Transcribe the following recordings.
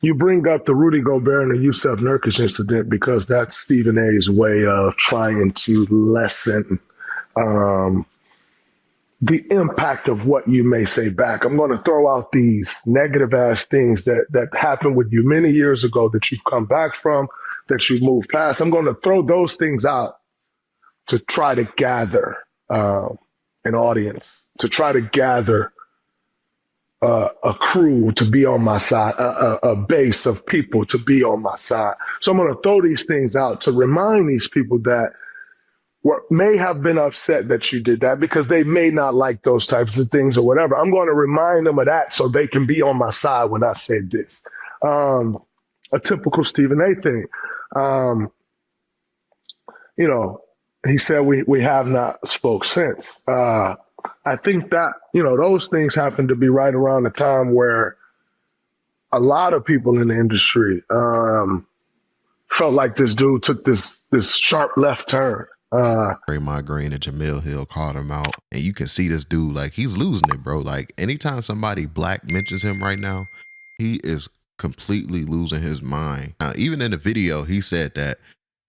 You bring up the Rudy Gobert and the Yusuf Nurkic incident because that's Stephen A's way of trying to lessen the impact of what you may say back. I'm going to throw out these negative ass things that happened with you many years ago that you've come back from, that you've moved past. I'm going to throw those things out to try to gather an audience, to try to gather a crew to be on my side, a base of people to be on my side. So I'm going to throw these things out to remind these people that may have been upset that you did that because they may not like those types of things or whatever. I'm going to remind them of that so they can be on my side when I say this. A typical Stephen A thing. He said we have not spoke since. I think that, those things happen to be right around the time where a lot of people in the industry felt like this dude took this sharp left turn. Draymond Green and Jamil Hill called him out, and you can see this dude, like, he's losing it, bro. Like, anytime somebody black mentions him right now, he is completely losing his mind. Now, even in the video, he said that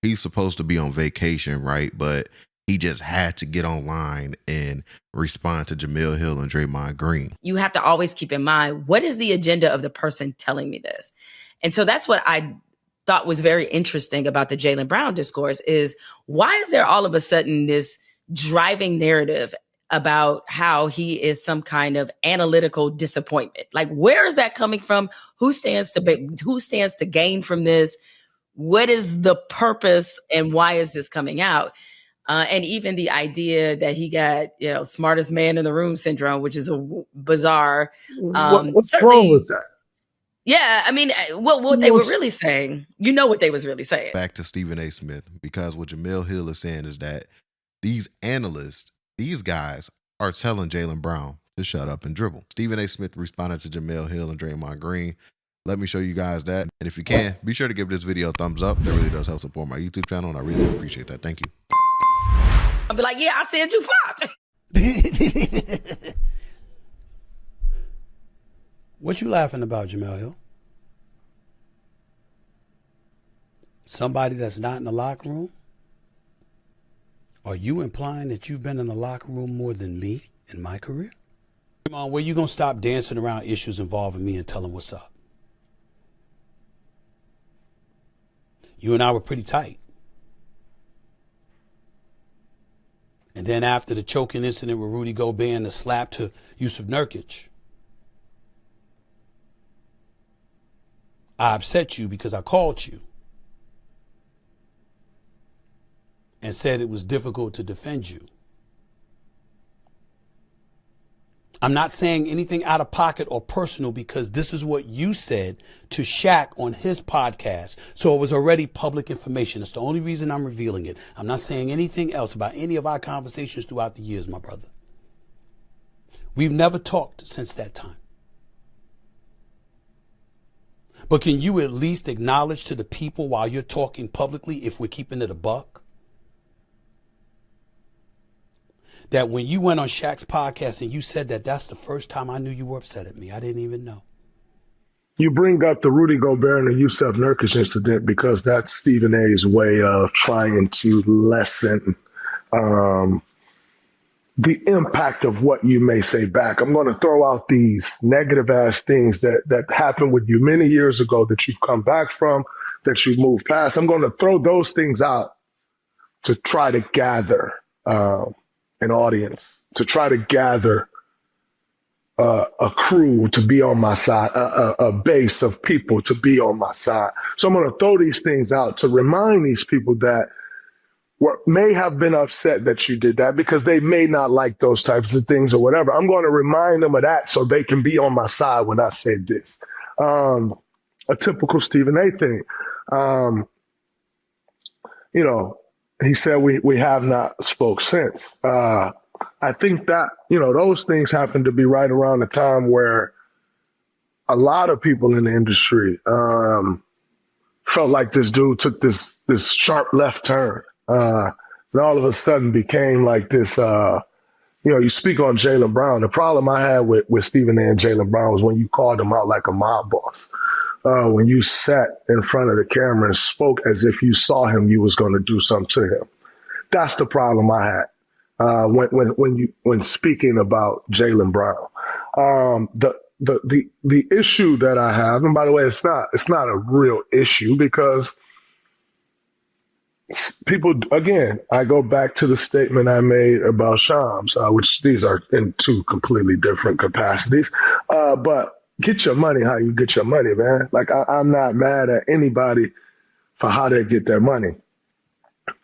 he's supposed to be on vacation, right? But he just had to get online and respond to Jamil Hill and Draymond Green. You have to always keep in mind, what is the agenda of the person telling me this? And so that's what I thought was very interesting about the Jaylen Brown discourse is, why is there all of a sudden this driving narrative about how he is some kind of analytical disappointment? Like, where is that coming from? Who stands to gain from this? What is the purpose and why is this coming out? And even the idea that he got, smartest man in the room syndrome, which is a bizarre. What's wrong with that? Yeah, I mean, what they were really saying, what they was really saying. Back to Stephen A. Smith, because what Jamil Hill is saying is that these analysts, these guys are telling Jaylen Brown to shut up and dribble. Stephen A. Smith responded to Jamil Hill and Draymond Green. Let me show you guys that. And if you can, be sure to give this video a thumbs up. That really does help support my YouTube channel, and I really appreciate that. Thank you. I'll be like, yeah, I said you fucked. What you laughing about, Jamel Hill? Somebody that's not in the locker room? Are you implying that you've been in the locker room more than me in my career? Come on, where you gonna stop dancing around issues involving me and tell them what's up? You and I were pretty tight. And then after the choking incident with Rudy Gobert and the slap to Yusuf Nurkic, I upset you because I called you and said it was difficult to defend you. I'm not saying anything out of pocket or personal because this is what you said to Shaq on his podcast. So it was already public information. It's the only reason I'm revealing it. I'm not saying anything else about any of our conversations throughout the years, my brother. We've never talked since that time. But can you at least acknowledge to the people while you're talking publicly, if we're keeping it a buck, that when you went on Shaq's podcast and you said that that's the first time I knew you were upset at me? I didn't even know. You bring up the Rudy Gobert and the Yusuf Nurkic incident because that's Stephen A's way of trying to lessen the impact of what you may say back. I'm going to throw out these negative ass things that happened with you many years ago that you've come back from, that you've moved past. I'm going to throw those things out to try to gather an audience, to try to gather a crew to be on my side, a base of people to be on my side. So I'm going to throw these things out to remind these people that may have been upset that you did that because they may not like those types of things or whatever. I'm going to remind them of that so they can be on my side when I say this. A typical Stephen A thing. He said we have not spoke since. I think that, those things happen to be right around the time where a lot of people in the industry felt like this dude took this sharp left turn. And all of a sudden became like this, you speak on Jaylen Brown. The problem I had with Stephen A and Jaylen Brown was when you called him out like a mob boss. when you sat in front of the camera and spoke as if you saw him, you was going to do something to him. That's the problem I had when speaking about Jaylen Brown. The issue that I have, and by the way, it's not a real issue because people, again, I go back to the statement I made about Shams, which these are in two completely different capacities. But get your money how you get your money, man. Like, I'm not mad at anybody for how they get their money.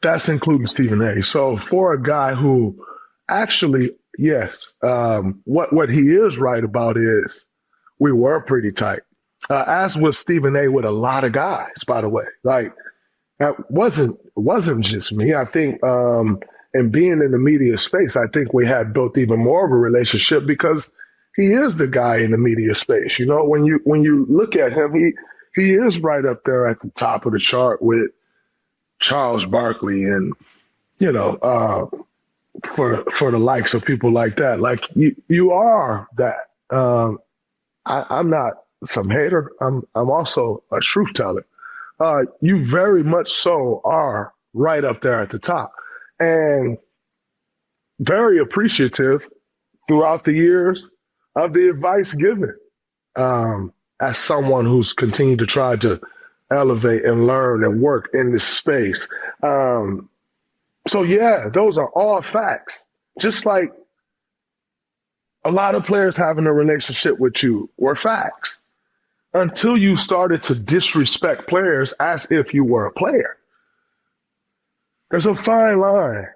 That's including Stephen A. So for a guy who actually, yes, what he is right about is we were pretty tight. As was Stephen A. with a lot of guys, by the way. Like, that wasn't just me. I think, and being in the media space, I think we had built even more of a relationship because he is the guy in the media space. You know, when you look at him, he is right up there at the top of the chart with Charles Barkley and, you know, for the likes of people like that. Like, you are that. I'm not some hater. I'm also a truth teller. You very much so are right up there at the top, and very appreciative throughout the years of the advice given, as someone who's continued to try to elevate and learn and work in this space. So yeah, those are all facts. Just like a lot of players having a relationship with you were facts until you started to disrespect players as if you were a player. There's a fine line.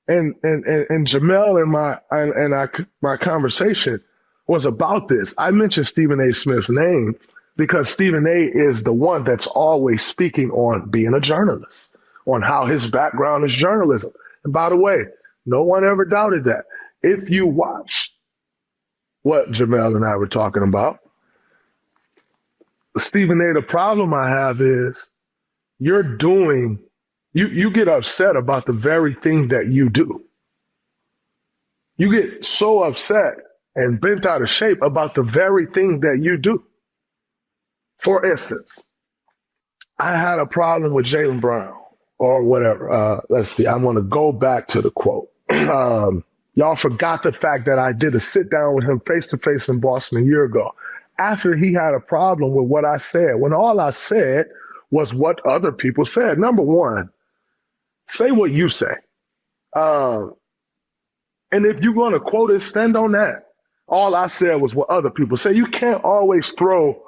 And Jamel and my conversation was about this. I mentioned Stephen A. Smith's name because Stephen A. is the one that's always speaking on being a journalist, on how his background is journalism. And by the way, no one ever doubted that. If you watch what Jamel and I were talking about, Stephen A., the problem I have is you get upset about the very thing that you do. You get so upset and bent out of shape about the very thing that you do. For instance, I had a problem with Jaylen Brown or whatever. Let's see. I'm going to go back to the quote. Y'all forgot the fact that I did a sit down with him face to face in Boston a year ago after he had a problem with what I said, when all I said was what other people said. Number one, say what you say. And if you're going to quote it, stand on that. All I said was what other people say. You can't always throw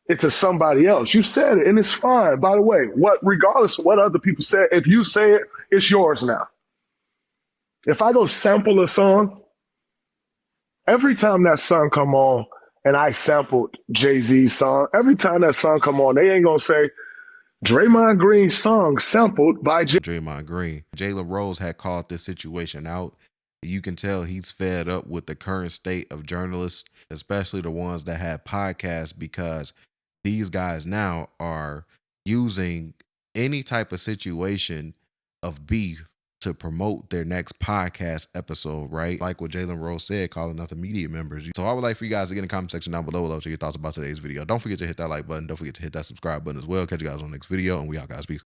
it to somebody else. You said it, and it's fine. By the way, regardless of what other people said, if you say it, it's yours now. If I go sample a song, every time that song come on and I sampled Jay-Z's song, every time that song come on, they ain't going to say, Draymond Green's song sampled by Draymond Green. Jalen Rose had called this situation out. You can tell he's fed up with the current state of journalists, especially the ones that have podcasts, because these guys now are using any type of situation of beef to promote their next podcast episode, right? Like what Jalen Rose said, calling out the media members. So I would like for you guys to get in the comment section down below your thoughts about today's video. Don't forget to hit that like button. Don't forget to hit that subscribe button as well. Catch you guys on the next video, and we out, guys. Peace.